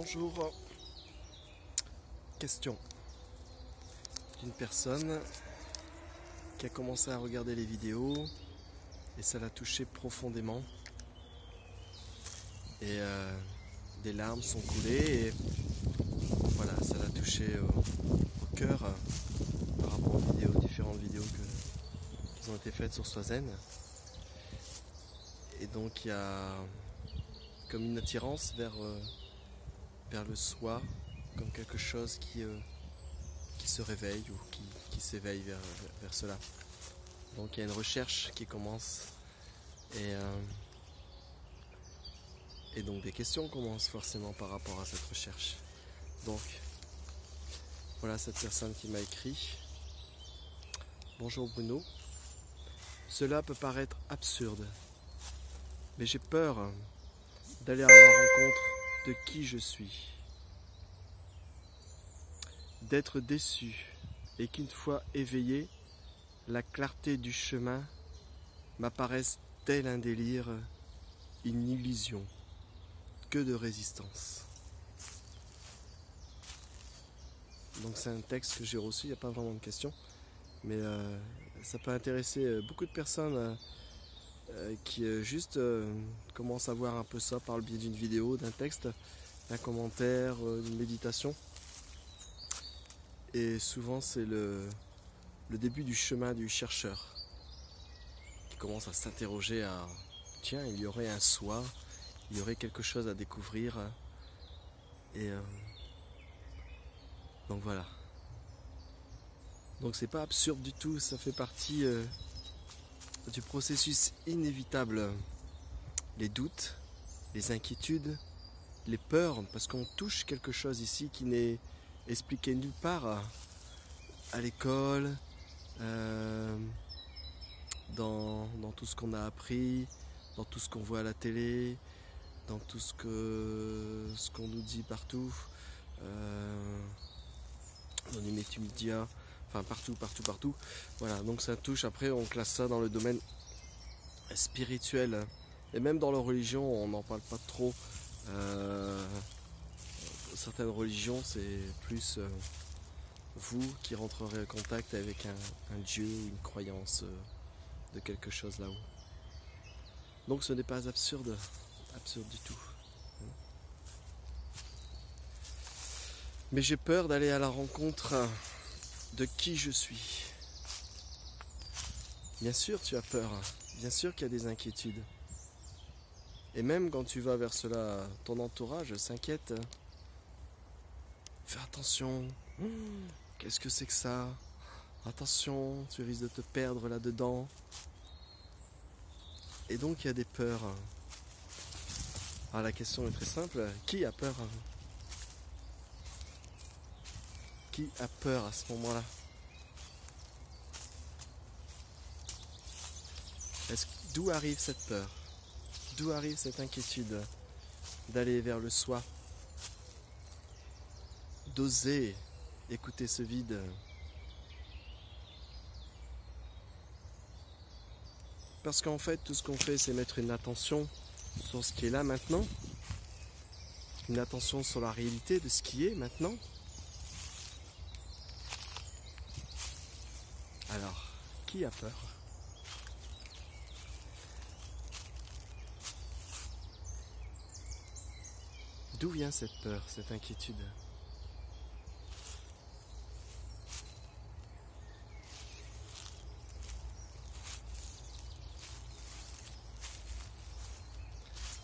Bonjour. Question d'une personne qui a commencé à regarder les vidéos et ça l'a touché profondément. Et des larmes sont coulées et voilà, ça l'a touché au cœur par rapport aux différentes vidéos qui ont été faites sur Swazen. Et donc il y a comme une attirance vers le soi, comme quelque chose qui se réveille ou qui s'éveille vers cela. Donc il y a une recherche qui commence et donc des questions commencent forcément par rapport à cette recherche. Donc voilà cette personne qui m'a écrit. Bonjour Bruno, cela peut paraître absurde, mais j'ai peur d'aller à la rencontre de qui je suis, d'être déçu et qu'une fois éveillé, la clarté du chemin m'apparaisse tel un délire, une illusion, que de résistance. Donc c'est un texte que j'ai reçu, il n'y a pas vraiment de question, mais ça peut intéresser beaucoup de personnes qui juste commencent à voir un peu ça par le biais d'une vidéo, d'un texte, d'un commentaire, d'une méditation. Et souvent c'est le début du chemin du chercheur qui commence à s'interroger à tiens, il y aurait un soi, il y aurait quelque chose à découvrir. Et donc voilà. Donc c'est pas absurde du tout, ça fait partie du processus inévitable. Les doutes, les inquiétudes, les peurs, parce qu'on touche quelque chose ici qui n'est expliqué nulle part à l'école, dans tout ce qu'on a appris, dans tout ce qu'on voit à la télé, dans tout ce qu'on nous dit partout, dans les médias, enfin partout. Voilà, donc ça touche, après on classe ça dans le domaine spirituel. Et même dans la religion, on n'en parle pas trop. Certaines religions, c'est plus vous qui rentrerez en contact avec un Dieu, une croyance de quelque chose là-haut. Donc ce n'est pas absurde du tout. Mais j'ai peur d'aller à la rencontre de qui je suis. Bien sûr tu as peur, bien sûr qu'il y a des inquiétudes. Et même quand tu vas vers cela, ton entourage s'inquiète. Fais attention, qu'est-ce que c'est que ça? Attention, tu risques de te perdre là-dedans. Et donc il y a des peurs. Alors la question est très simple, qui a peur? Qui a peur à ce moment-là? D'où arrive cette peur? D'où arrive cette inquiétude d'aller vers le soi? D'oser écouter ce vide? Parce qu'en fait, tout ce qu'on fait, c'est mettre une attention sur ce qui est là maintenant, une attention sur la réalité de ce qui est maintenant. Alors, qui a peur? D'où vient cette peur, cette inquiétude?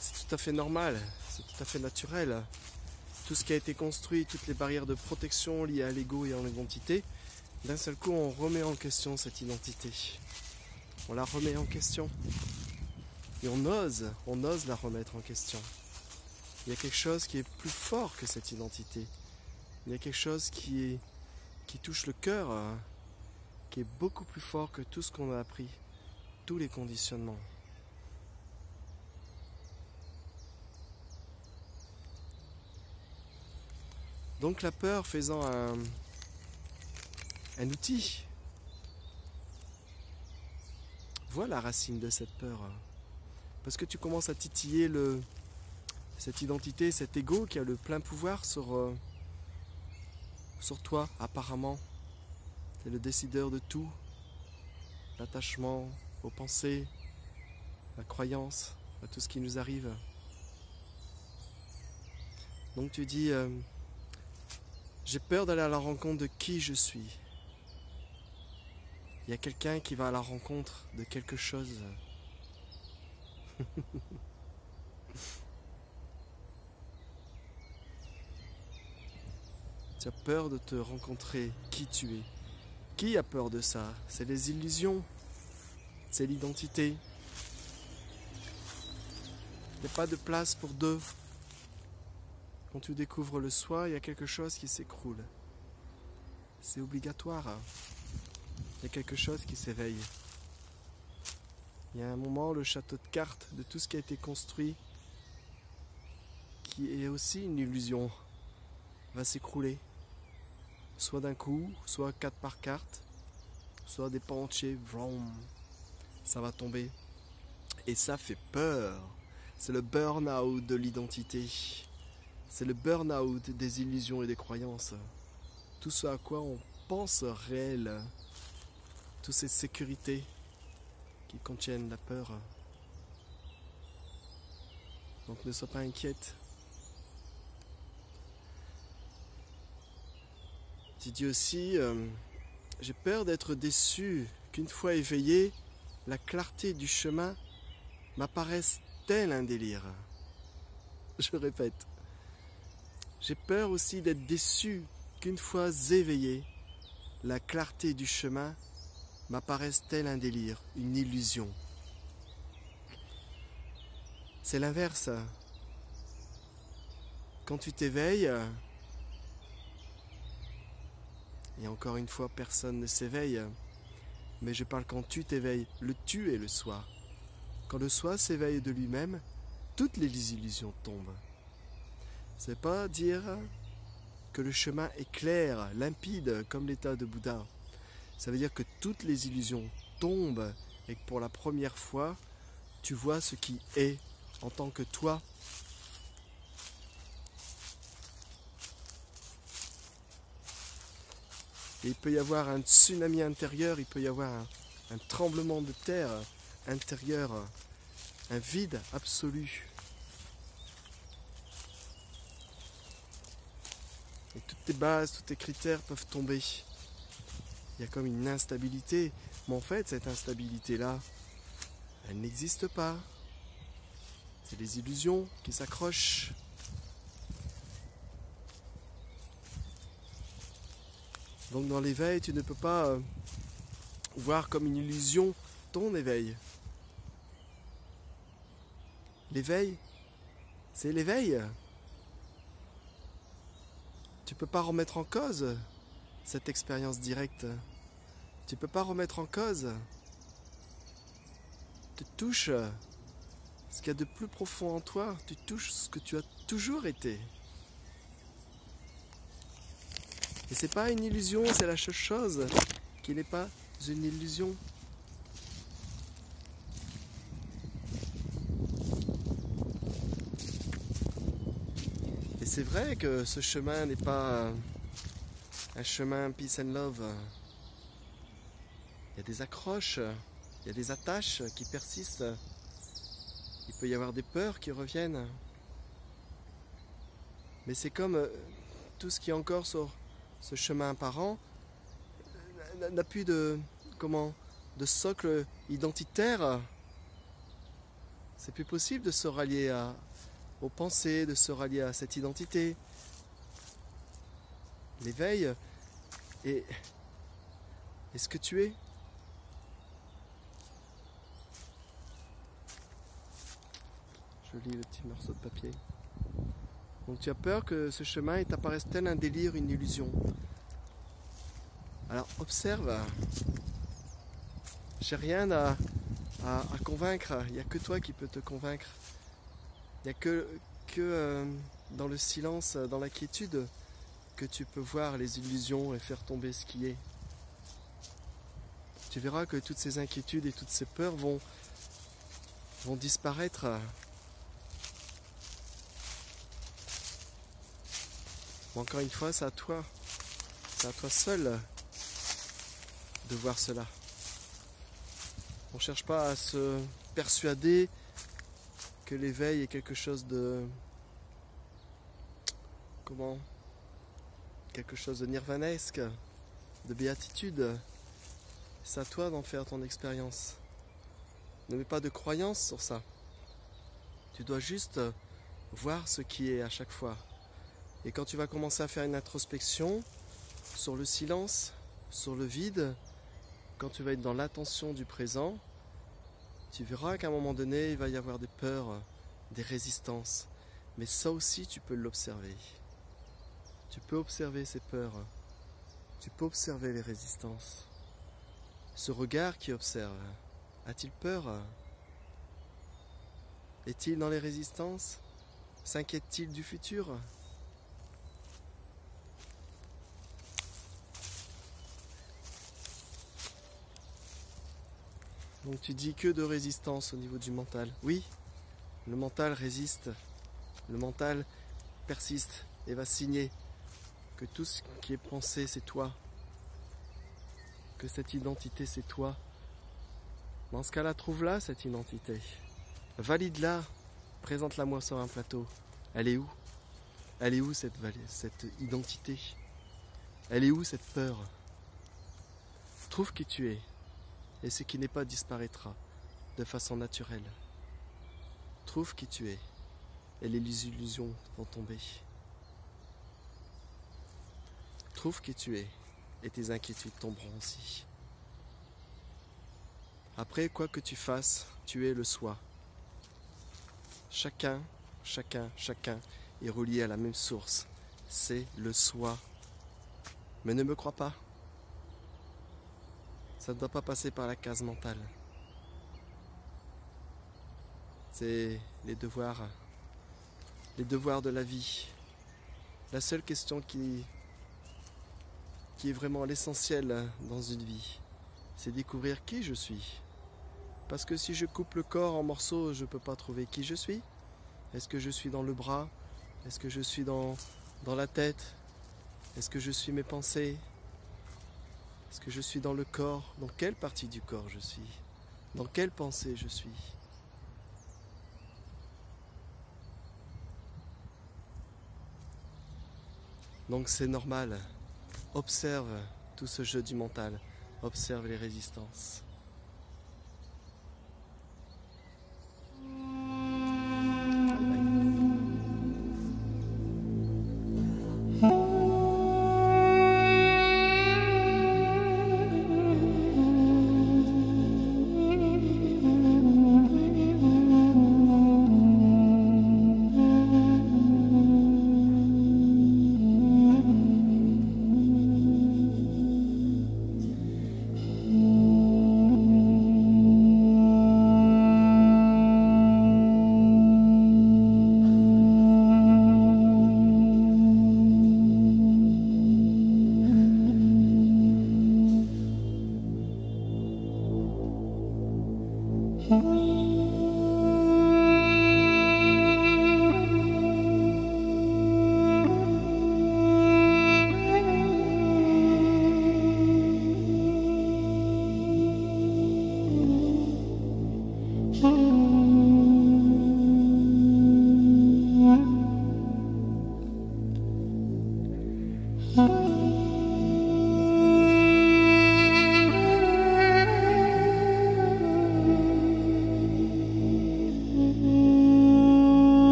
C'est tout à fait normal, c'est tout à fait naturel. Tout ce qui a été construit, toutes les barrières de protection liées à l'ego et à l'identité, d'un seul coup on remet en question cette identité. On la remet en question. Et on ose la remettre en question. Il y a quelque chose qui est plus fort que cette identité. Il y a quelque chose qui touche le cœur, qui est beaucoup plus fort que tout ce qu'on a appris, tous les conditionnements. Donc la peur faisant un outil, vois la racine de cette peur. Parce que tu commences à titiller Cette identité, cet ego qui a le plein pouvoir sur toi, apparemment. C'est le décideur de tout. L'attachement aux pensées, la croyance, à tout ce qui nous arrive. Donc tu dis, j'ai peur d'aller à la rencontre de qui je suis. Il y a quelqu'un qui va à la rencontre de quelque chose. Tu as peur de te rencontrer qui tu es. Qui a peur de ça? C'est les illusions. C'est l'identité. Il n'y a pas de place pour deux. Quand tu découvres le soi, il y a quelque chose qui s'écroule. C'est obligatoire. Il y a quelque chose qui s'éveille. Il y a un moment, le château de cartes de tout ce qui a été construit, qui est aussi une illusion, va s'écrouler. Soit d'un coup, soit 4 par carte, soit des pans entiers, vroom, ça va tomber. Et ça fait peur. C'est le burn-out de l'identité. C'est le burn-out des illusions et des croyances. Tout ce à quoi on pense réel. Toutes ces sécurités qui contiennent la peur. Donc ne sois pas inquiète. Tu dis aussi, j'ai peur d'être déçu, qu'une fois éveillé, la clarté du chemin m'apparaisse tel un délire. Je répète, j'ai peur aussi d'être déçu, qu'une fois éveillé, la clarté du chemin m'apparaisse tel un délire, une illusion. C'est l'inverse. Quand tu t'éveilles, et encore une fois, personne ne s'éveille, mais je parle quand tu t'éveilles, le tu est le soi. Quand le soi s'éveille de lui-même, toutes les illusions tombent. C'est pas dire que le chemin est clair, limpide, comme l'état de Bouddha. Ça veut dire que toutes les illusions tombent et que pour la première fois, tu vois ce qui est en tant que toi. Et il peut y avoir un tsunami intérieur, il peut y avoir un tremblement de terre intérieur, un vide absolu. Et toutes tes bases, tous tes critères peuvent tomber. Il y a comme une instabilité, mais en fait cette instabilité-là, elle n'existe pas. C'est les illusions qui s'accrochent. Donc dans l'éveil, tu ne peux pas voir comme une illusion ton éveil. L'éveil, c'est l'éveil. Tu ne peux pas remettre en cause cette expérience directe. Tu ne peux pas remettre en cause. Tu touches ce qu'il y a de plus profond en toi. Tu touches ce que tu as toujours été. Et c'est pas une illusion, c'est la seule chose qui n'est pas une illusion. Et c'est vrai que ce chemin n'est pas un chemin peace and love. Il y a des accroches, il y a des attaches qui persistent. Il peut y avoir des peurs qui reviennent. Mais c'est comme tout ce qui est encore sur ce chemin apparent n'a plus de socle identitaire. C'est plus possible de se rallier aux pensées, de se rallier à cette identité. L'éveil est ce que tu es. Je lis le petit morceau de papier. Donc tu as peur que ce chemin t'apparaisse tel un délire, une illusion. Alors observe. J'ai rien à convaincre. Il n'y a que toi qui peux te convaincre. Il n'y a que dans le silence, dans la quiétude, que tu peux voir les illusions et faire tomber ce qui est. Tu verras que toutes ces inquiétudes et toutes ces peurs vont disparaître. Mais encore une fois, c'est à toi seul de voir cela. On ne cherche pas à se persuader que l'éveil est quelque chose de... Comment? Quelque chose de nirvanesque, de béatitude. C'est à toi d'en faire ton expérience. Ne mets pas de croyance sur ça. Tu dois juste voir ce qui est à chaque fois. Et quand tu vas commencer à faire une introspection sur le silence, sur le vide, quand tu vas être dans l'attention du présent, tu verras qu'à un moment donné, il va y avoir des peurs, des résistances. Mais ça aussi, tu peux l'observer. Tu peux observer ces peurs. Tu peux observer les résistances. Ce regard qui observe, a-t-il peur? Est-il dans les résistances? S'inquiète-t-il du futur? Donc tu dis que de résistance au niveau du mental. Oui, le mental résiste. Le mental persiste et va signer que tout ce qui est pensé, c'est toi. Que cette identité, c'est toi. Dans ce cas-là, trouve-la, cette identité. Valide-la. Présente-la moi sur un plateau. Elle est où? Elle est où cette identité? Elle est où cette peur? Trouve qui tu es. Et ce qui n'est pas disparaîtra de façon naturelle. Trouve qui tu es. Et les illusions vont tomber. Trouve qui tu es. Et tes inquiétudes tomberont aussi. Après, quoi que tu fasses, tu es le soi. Chacun est relié à la même source. C'est le soi. Mais ne me crois pas. Ça ne doit pas passer par la case mentale. C'est les devoirs de la vie. La seule question qui est vraiment l'essentiel dans une vie, c'est découvrir qui je suis. Parce que si je coupe le corps en morceaux, je ne peux pas trouver qui je suis. Est-ce que je suis dans le bras? Est-ce que je suis dans la tête? Est-ce que je suis mes pensées? Est-ce que je suis dans le corps? Dans quelle partie du corps je suis? Dans quelle pensée je suis? Donc c'est normal. Observe tout ce jeu du mental. Observe les résistances.